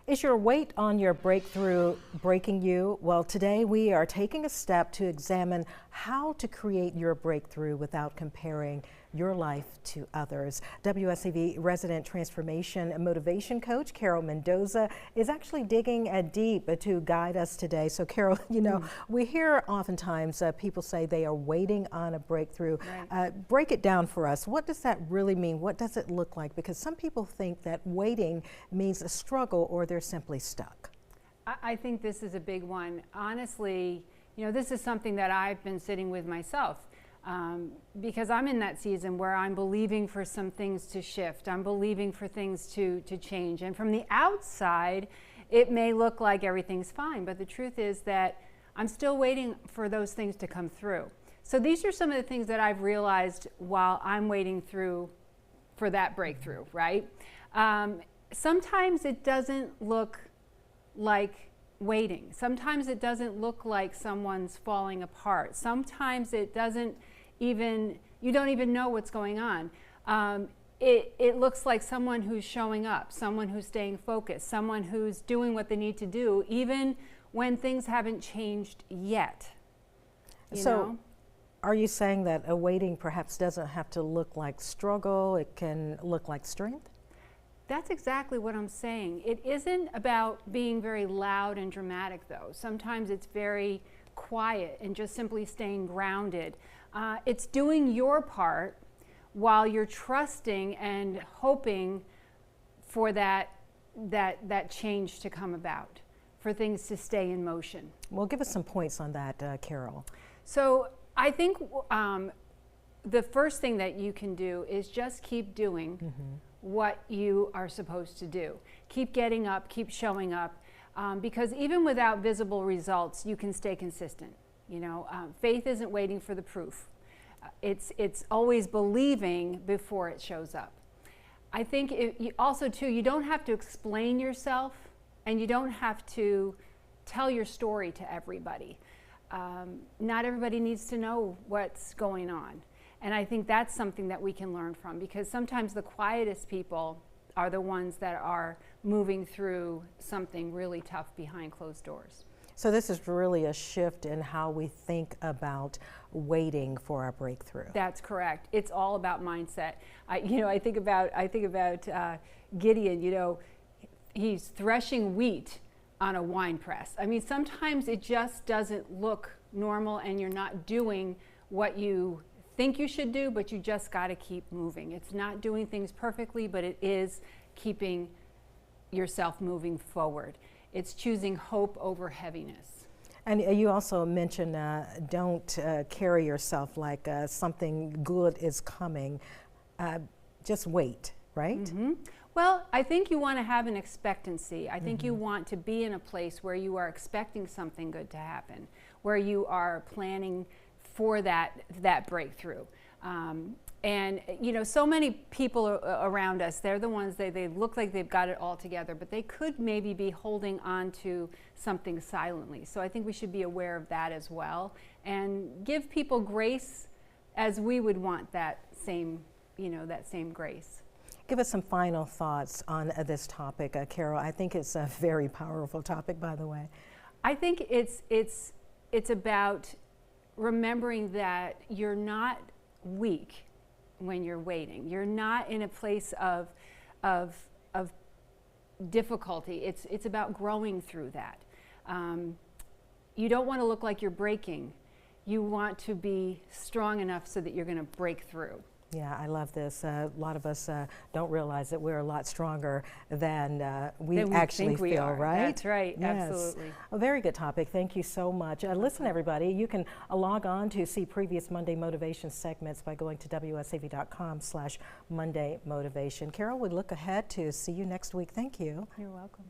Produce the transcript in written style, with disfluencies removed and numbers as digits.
Is your weight on your breakthrough breaking you? Well, today we are taking a step to examine how to create your breakthrough without comparing your life to others. WSAV resident transformation and motivation coach Carole Mendoza is actually digging deep to guide us today. So Carole, you know, we hear oftentimes people say they are waiting on a breakthrough. Right. Break it down for us. What does that really mean? What does it look like? Because some people think that waiting means a struggle or they're simply stuck. I think this is a big one. Honestly, you know, this is something that I've been sitting with myself. Because I'm in that season where I'm believing for some things to shift. I'm believing for things to change. And from the outside, it may look like everything's fine, but the truth is that I'm still waiting for those things to come through. So these are some of the things that I've realized while I'm waiting through for that breakthrough, right? Sometimes it doesn't look like waiting. Sometimes it doesn't look like someone's falling apart. Sometimes it doesn't even, you don't even know what's going on. It looks like someone who's showing up, someone who's staying focused, someone who's doing what they need to do, even when things haven't changed yet. You know? Are you saying that a waiting perhaps doesn't have to look like struggle, it can look like strength? That's exactly what I'm saying. It isn't about being very loud and dramatic, though. Sometimes it's very quiet and just simply staying grounded. It's doing your part while you're trusting and hoping for that change to come about, for things to stay in motion. Well, give us some points on that, Carole. So I think the first thing that you can do is just keep doing what you are supposed to do. Keep getting up, keep showing up, because even without visible results, you can stay consistent. You know, faith isn't waiting for the proof. It's always believing before it shows up. I think also too, you don't have to explain yourself and you don't have to tell your story to everybody. Not everybody needs to know what's going on. And I think that's something that we can learn from, because sometimes the quietest people are the ones that are moving through something really tough behind closed doors. So this is really a shift in how we think about waiting for our breakthrough. That's correct. It's all about mindset. I think about Gideon. You know, he's threshing wheat on a wine press. I mean, sometimes it just doesn't look normal, and you're not doing what you think you should do, but you just got to keep moving. It's not doing things perfectly, but it is keeping yourself moving forward. It's choosing hope over heaviness. And you also mentioned don't carry yourself like something good is coming. Just wait, right? Well, I think you want to have an expectancy. I think you want to be in a place where you are expecting something good to happen, where you are planning for that breakthrough. And you know, so many people around us, they're the ones, they look like they've got it all together, but they could maybe be holding on to something silently. So I think we should be aware of that as well, and give people grace as we would want that same grace. Give us some final thoughts on this topic, Carole. I think it's a very powerful topic, by the way. I think it's about remembering that you're not weak when you're waiting. You're not in a place of difficulty. It's about growing through that. You don't want to look like you're breaking. You want to be strong enough so that you're going to break through. Yeah, I love this. A lot of us don't realize that we're a lot stronger than we actually feel, right? That's right, yes. Absolutely. A very good topic. Thank you so much. Listen, everybody, you can log on to see previous Monday Motivation segments by going to wsav.com/Monday Motivation. Carole, we look ahead to see you next week. Thank you. You're welcome.